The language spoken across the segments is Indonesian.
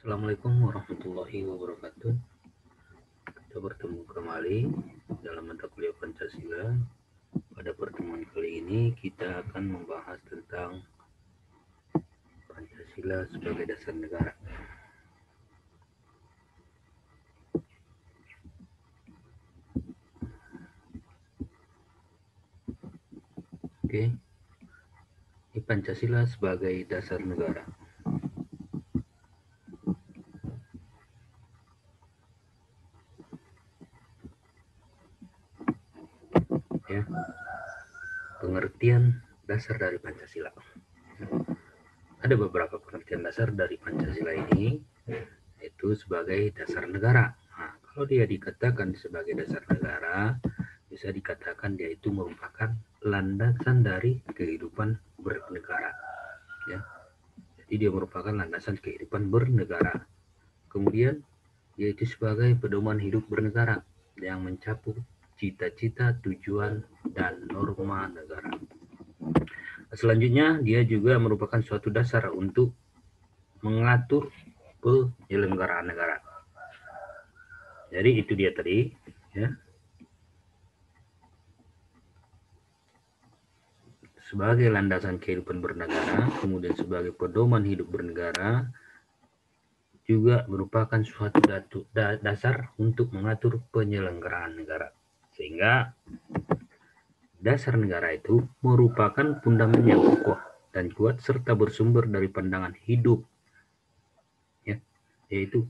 Assalamualaikum warahmatullahi wabarakatuh. Kita bertemu kembali dalam mata kuliah Pancasila. Pada pertemuan kali ini kita akan membahas tentang Pancasila sebagai dasar negara. Oke. Ini Pancasila sebagai dasar negara. Ya. Pengertian dasar dari Pancasila. Ada beberapa pengertian dasar dari Pancasila ini, yaitu sebagai dasar negara. Nah, kalau dia dikatakan sebagai dasar negara, bisa dikatakan dia itu merupakan landasan dari kehidupan bernegara. Ya. Jadi dia merupakan landasan kehidupan bernegara. Kemudian yaitu sebagai pedoman hidup bernegara yang mencakup cita-cita, tujuan, dan norma negara. Selanjutnya, dia juga merupakan suatu dasar untuk mengatur penyelenggaraan negara. Jadi itu dia tadi, ya. Sebagai landasan kehidupan bernegara, kemudian sebagai pedoman hidup bernegara, juga merupakan suatu dasar untuk mengatur penyelenggaraan negara. Sehingga dasar negara itu merupakan fundament yang kokoh dan kuat serta bersumber dari pandangan hidup, ya, yaitu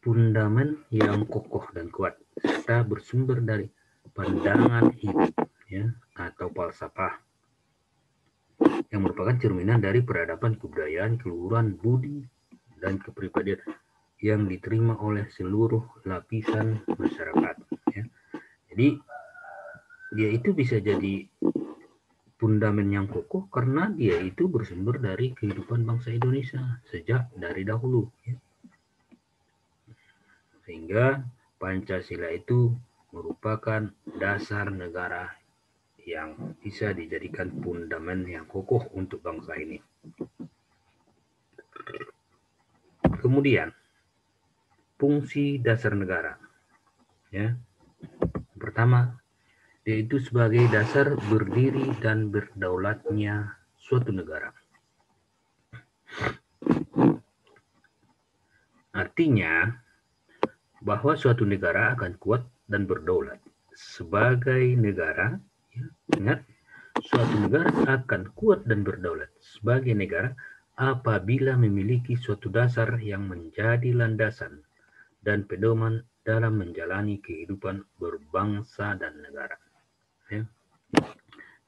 fundament yang kokoh dan kuat serta bersumber dari pandangan hidup, ya, atau falsafah yang merupakan cerminan dari peradaban, kebudayaan, keluhuran budi, dan kepribadian yang diterima oleh seluruh lapisan masyarakat. Ya. Jadi dia itu bisa jadi fundament yang kokoh karena dia itu bersumber dari kehidupan bangsa Indonesia sejak dari dahulu. Ya. Sehingga Pancasila itu merupakan dasar negara yang bisa dijadikan fundament yang kokoh untuk bangsa ini. Kemudian fungsi dasar negara, ya. Pertama, yaitu sebagai dasar berdiri dan berdaulatnya suatu negara. Artinya bahwa suatu negara akan kuat dan berdaulat sebagai negara, ya, ingat, suatu negara akan kuat dan berdaulat sebagai negara apabila memiliki suatu dasar yang menjadi landasan dan pedoman dalam menjalani kehidupan berbangsa dan negara. Ya.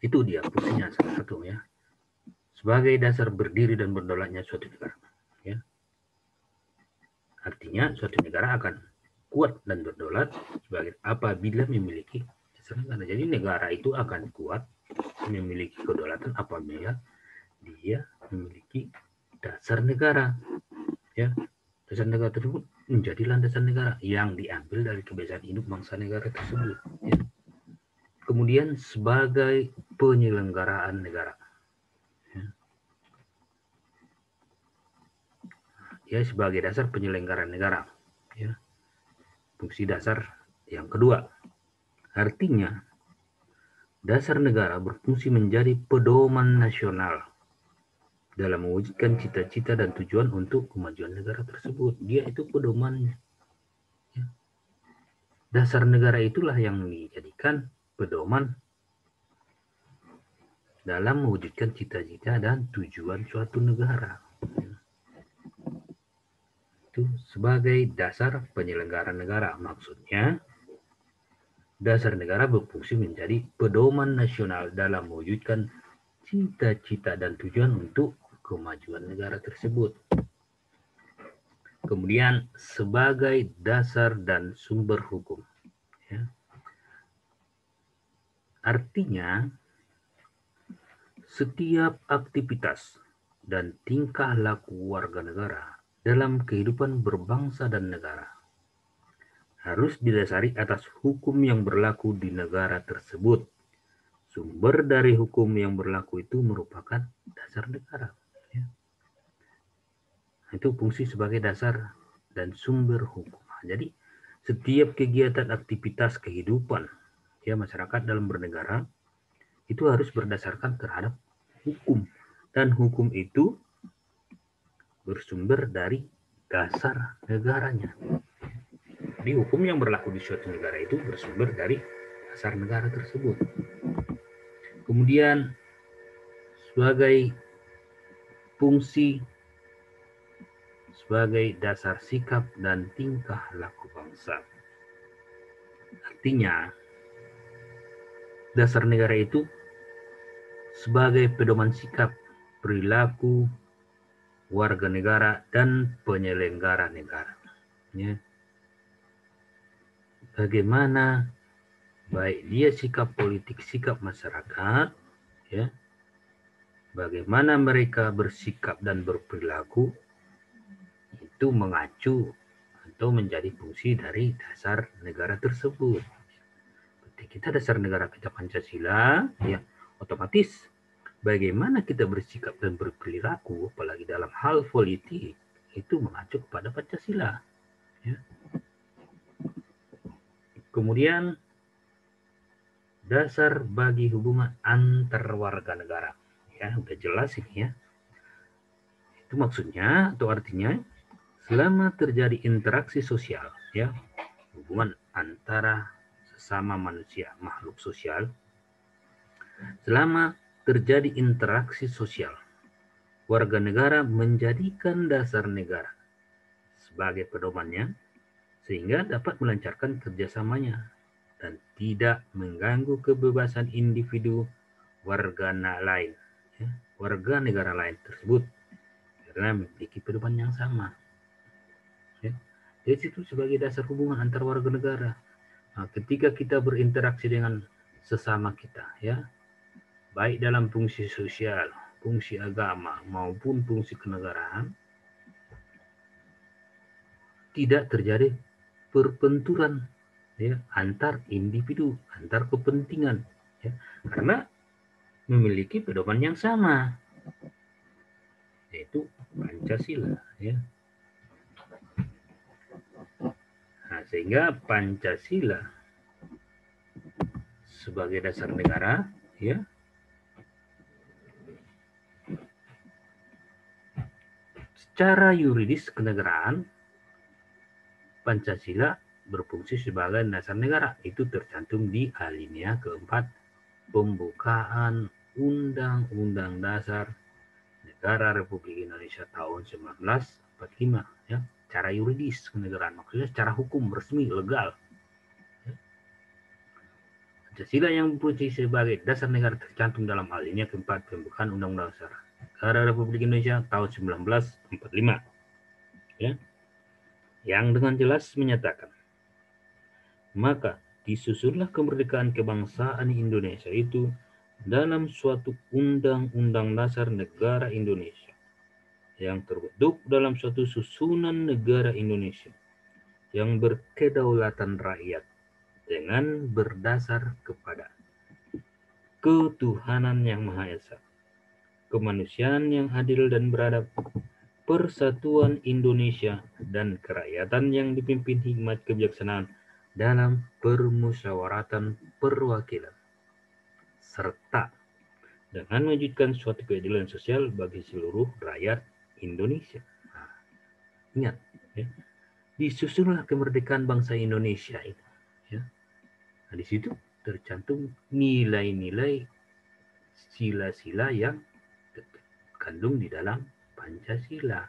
Itu dia fungsinya salah satu, ya, sebagai dasar berdiri dan berdaulatnya suatu negara. Ya. Artinya suatu negara akan kuat dan berdaulat sebagai apabila memiliki dasar negara. Jadi negara itu akan kuat memiliki kedaulatan apabila dia memiliki dasar negara. Ya. Dasar negara tersebut menjadi landasan negara yang diambil dari kebiasaan hidup bangsa negara tersebut. Ya. Kemudian sebagai penyelenggaraan negara. Ya, sebagai dasar penyelenggaraan negara. Ya. Fungsi dasar yang kedua. Artinya, dasar negara berfungsi menjadi pedoman nasional dalam mewujudkan cita-cita dan tujuan untuk kemajuan negara tersebut. Dia itu pedomannya. Ya. Dasar negara itulah yang dijadikan pedoman dalam mewujudkan cita-cita dan tujuan suatu negara. Itu sebagai dasar penyelenggaraan negara. Maksudnya, dasar negara berfungsi menjadi pedoman nasional dalam mewujudkan cita-cita dan tujuan untuk kemajuan negara tersebut. Kemudian sebagai dasar dan sumber hukum. Ya. Artinya, setiap aktivitas dan tingkah laku warga negara dalam kehidupan berbangsa dan negara harus didasari atas hukum yang berlaku di negara tersebut. Sumber dari hukum yang berlaku itu merupakan dasar negara. Ya. Itu fungsi sebagai dasar dan sumber hukum. Jadi setiap kegiatan aktivitas kehidupan ya masyarakat dalam bernegara itu harus berdasarkan terhadap hukum, dan hukum itu bersumber dari dasar negaranya. Jadi hukum yang berlaku di suatu negara itu bersumber dari dasar negara tersebut. Kemudian sebagai fungsi sebagai dasar sikap dan tingkah laku bangsa. Artinya, dasar negara itu sebagai pedoman sikap, perilaku warga negara dan penyelenggara negara. Ya. Bagaimana baik dia sikap politik, sikap masyarakat, ya, bagaimana mereka bersikap dan berperilaku itu mengacu atau menjadi fungsi dari dasar negara tersebut. Ketika kita dasar negara kita Pancasila, ya otomatis bagaimana kita bersikap dan berperilaku, apalagi dalam hal politik, itu mengacu kepada Pancasila. Ya. Kemudian dasar bagi hubungan antar warga negara, ya udah jelas ini ya. Itu maksudnya atau artinya selama terjadi interaksi sosial, ya hubungan antara sesama manusia makhluk sosial, selama terjadi interaksi sosial, warga negara menjadikan dasar negara sebagai pedomannya sehingga dapat melancarkan kerjasamanya dan tidak mengganggu kebebasan individu warga lain, ya, warga negara lain tersebut karena memiliki pedoman yang sama. Ya. Jadi itu sebagai dasar hubungan antar warga negara. Nah, ketika kita berinteraksi dengan sesama kita, ya, baik dalam fungsi sosial, fungsi agama maupun fungsi kenegaraan, tidak terjadi perbenturan ya antar individu, antar kepentingan, ya, karena memiliki pedoman yang sama, yaitu Pancasila. Ya. Nah, sehingga Pancasila sebagai dasar negara, ya, secara yuridis kenegaraan Pancasila berfungsi sebagai dasar negara. Itu tercantum di alinea keempat pembukaan Undang-Undang Dasar Negara Republik Indonesia tahun 1945. Ya, secara yuridis kenegaraan, maksudnya secara hukum resmi legal. Ya. Pancasila yang berfungsi sebagai dasar negara tercantum dalam alinea keempat pembukaan Undang-Undang Dasar Negara Republik Indonesia tahun 1945. Ya. Yang dengan jelas menyatakan, maka disusunlah kemerdekaan kebangsaan Indonesia itu dalam suatu undang-undang dasar negara Indonesia yang terbentuk dalam suatu susunan negara Indonesia yang berkedaulatan rakyat dengan berdasar kepada ketuhanan yang Maha Esa, kemanusiaan yang adil dan beradab, persatuan Indonesia dan kerakyatan yang dipimpin hikmat kebijaksanaan dalam permusyawaratan perwakilan, serta dengan mewujudkan suatu keadilan sosial bagi seluruh rakyat Indonesia. Nah, ingat, ya, disusunlah kemerdekaan bangsa Indonesia itu. Ya. Nah, di situ tercantum nilai-nilai sila-sila yang terkandung di dalam Pancasila.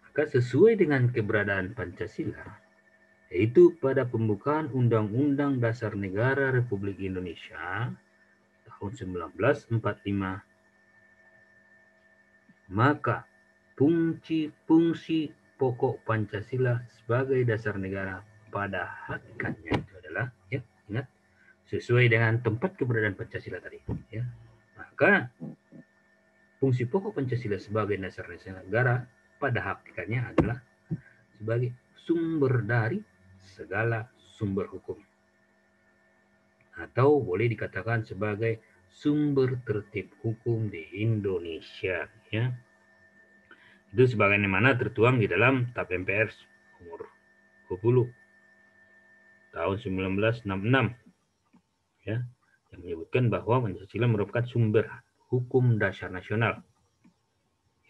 Maka sesuai dengan keberadaan Pancasila, yaitu pada pembukaan Undang-Undang Dasar Negara Republik Indonesia tahun 1945, maka fungsi pokok Pancasila sebagai dasar negara pada hakikatnya itu adalah, ya, ingat, sesuai dengan tempat keberadaan Pancasila tadi, ya. Maka fungsi pokok Pancasila sebagai dasar negara pada hakikatnya adalah sebagai sumber dari segala sumber hukum, atau boleh dikatakan sebagai sumber tertib hukum di Indonesia, ya. Itu sebagaimana tertuang di dalam TAP MPR nomor 20 tahun 1966, ya, yang menyebutkan bahwa Pancasila merupakan sumber hukum dasar nasional.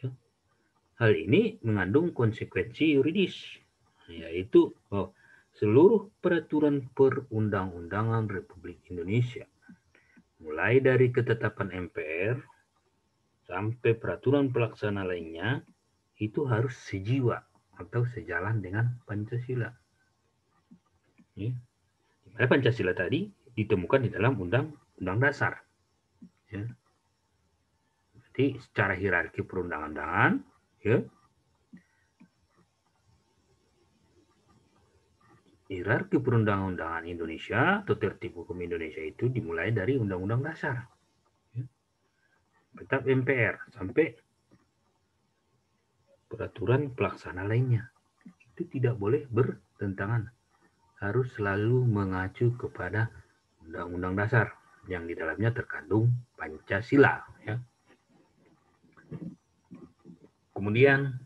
Ya. Hal ini mengandung konsekuensi yuridis, yaitu seluruh peraturan perundang-undangan Republik Indonesia, mulai dari ketetapan MPR sampai peraturan pelaksana lainnya, itu harus sejiwa atau sejalan dengan Pancasila. Ya. Dimana Pancasila tadi ditemukan di dalam Undang-Undang Dasar. Ya. Jadi secara hierarki perundang-undangan, ya, hierarki perundang-undangan Indonesia atau tertib hukum Indonesia itu dimulai dari Undang-Undang Dasar, ya, tetap MPR sampai peraturan pelaksana lainnya. Itu tidak boleh bertentangan, harus selalu mengacu kepada Undang-Undang Dasar yang di dalamnya terkandung Pancasila. Ya. Kemudian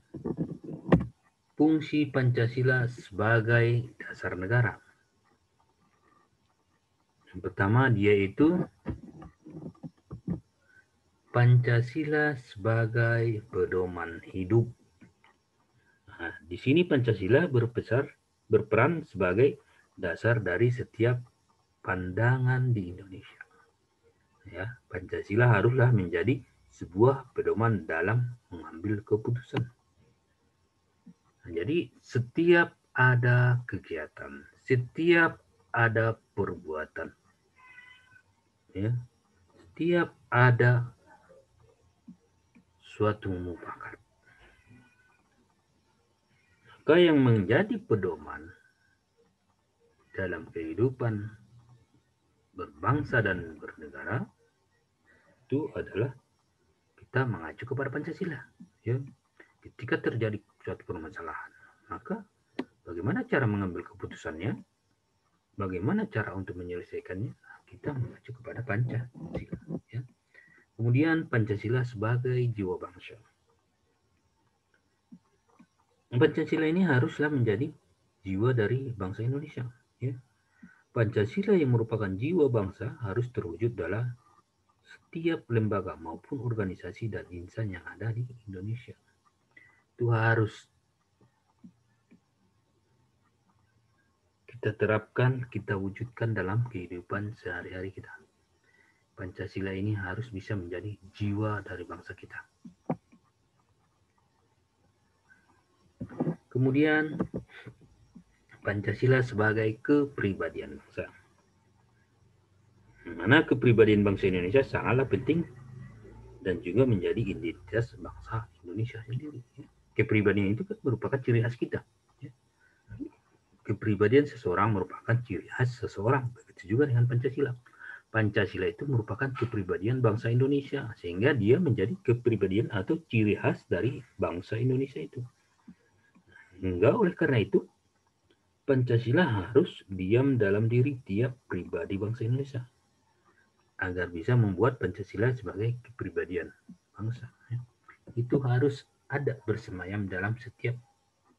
fungsi Pancasila sebagai dasar negara. Yang pertama, dia itu Pancasila sebagai pedoman hidup. Nah, di sini Pancasila berperan sebagai dasar dari setiap pandangan di Indonesia. Ya, Pancasila haruslah menjadi sebuah pedoman dalam mengambil keputusan. Nah, jadi setiap ada kegiatan, setiap ada perbuatan, ya, setiap ada suatu mufakat, maka yang menjadi pedoman dalam kehidupan berbangsa dan bernegara itu adalah kita mengacu kepada Pancasila. Ya. Ketika terjadi suatu permasalahan, maka bagaimana cara mengambil keputusannya, bagaimana cara untuk menyelesaikannya, kita mengacu kepada Pancasila. Ya. Kemudian Pancasila sebagai jiwa bangsa. Pancasila ini haruslah menjadi jiwa dari bangsa Indonesia. Ya. Pancasila yang merupakan jiwa bangsa harus terwujud dalam setiap lembaga maupun organisasi dan insan yang ada di Indonesia. Itu harus kita terapkan, kita wujudkan dalam kehidupan sehari-hari kita. Pancasila ini harus bisa menjadi jiwa dari bangsa kita. Kemudian Pancasila sebagai kepribadian bangsa. Mana kepribadian bangsa Indonesia sangatlah penting dan juga menjadi identitas bangsa Indonesia sendiri. Kepribadian itu kan merupakan ciri khas kita. Kepribadian seseorang merupakan ciri khas seseorang. Begitu juga dengan Pancasila. Pancasila itu merupakan kepribadian bangsa Indonesia, sehingga dia menjadi kepribadian atau ciri khas dari bangsa Indonesia itu. Hingga oleh karena itu, Pancasila harus diam dalam diri tiap pribadi bangsa Indonesia agar bisa membuat Pancasila sebagai kepribadian bangsa. Itu harus ada bersemayam dalam setiap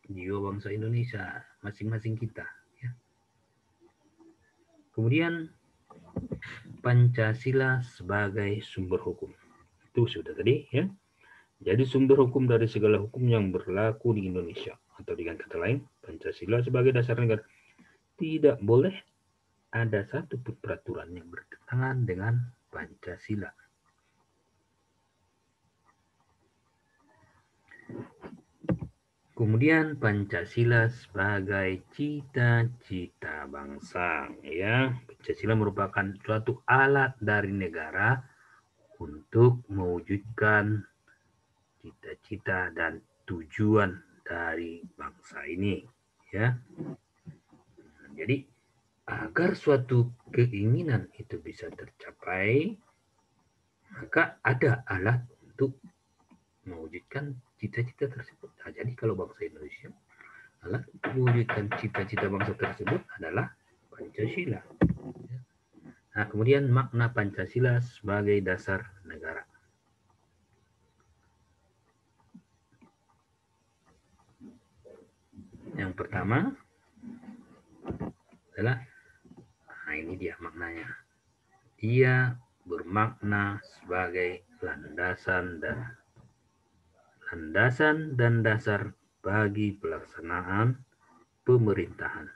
jiwa bangsa Indonesia masing-masing kita. Ya. Kemudian Pancasila sebagai sumber hukum. Itu sudah tadi, ya. Jadi sumber hukum dari segala hukum yang berlaku di Indonesia, atau dengan kata lain, Pancasila sebagai dasar negara. Tidak boleh ada satu peraturan yang bertentangan dengan Pancasila. Kemudian Pancasila sebagai cita-cita bangsa, ya. Pancasila merupakan suatu alat dari negara untuk mewujudkan cita-cita dan tujuan dari bangsa ini, ya. Jadi agar suatu keinginan itu bisa tercapai, maka ada alat untuk mewujudkan cita-cita tersebut. Nah, jadi kalau bangsa Indonesia, alat untuk mewujudkan cita-cita bangsa tersebut adalah Pancasila. Nah, kemudian makna Pancasila sebagai dasar negara. Yang pertama adalah, nah ini dia maknanya. Ia bermakna sebagai landasan dan dasar bagi pelaksanaan pemerintahan.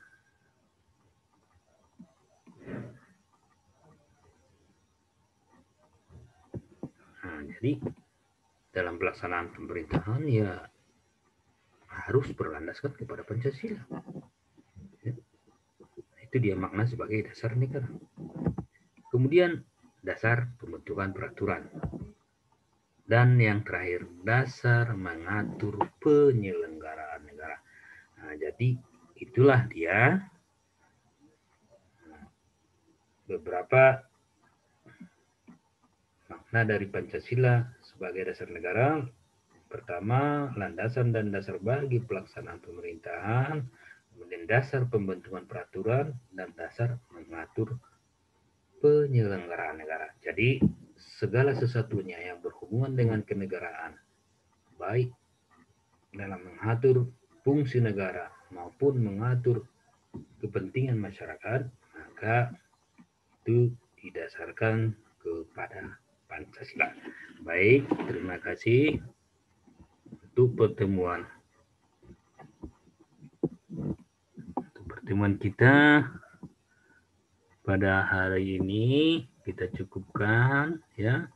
Nah, jadi dalam pelaksanaan pemerintahan ya harus berlandaskan kepada Pancasila. Ya. Itu dia makna sebagai dasar negara. Kemudian dasar pembentukan peraturan. Dan yang terakhir, dasar mengatur penyelenggaraan negara. Nah, jadi itulah dia beberapa makna dari Pancasila sebagai dasar negara. Pertama, landasan dan dasar bagi pelaksanaan pemerintahan, kemudian dasar pembentukan peraturan, dan dasar mengatur penyelenggaraan negara. Jadi, segala sesuatunya yang berhubungan dengan kenegaraan, baik dalam mengatur fungsi negara maupun mengatur kepentingan masyarakat, maka itu didasarkan kepada Pancasila. Baik, terima kasih untuk pertemuan kita pada hari ini. Kita cukupkan ya.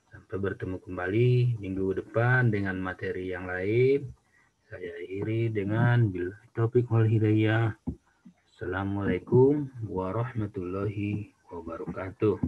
Sampai bertemu kembali minggu depan dengan materi yang lain. Saya akhiri dengan bil taufiq wal hidayah. Assalamualaikum warahmatullahi wabarakatuh.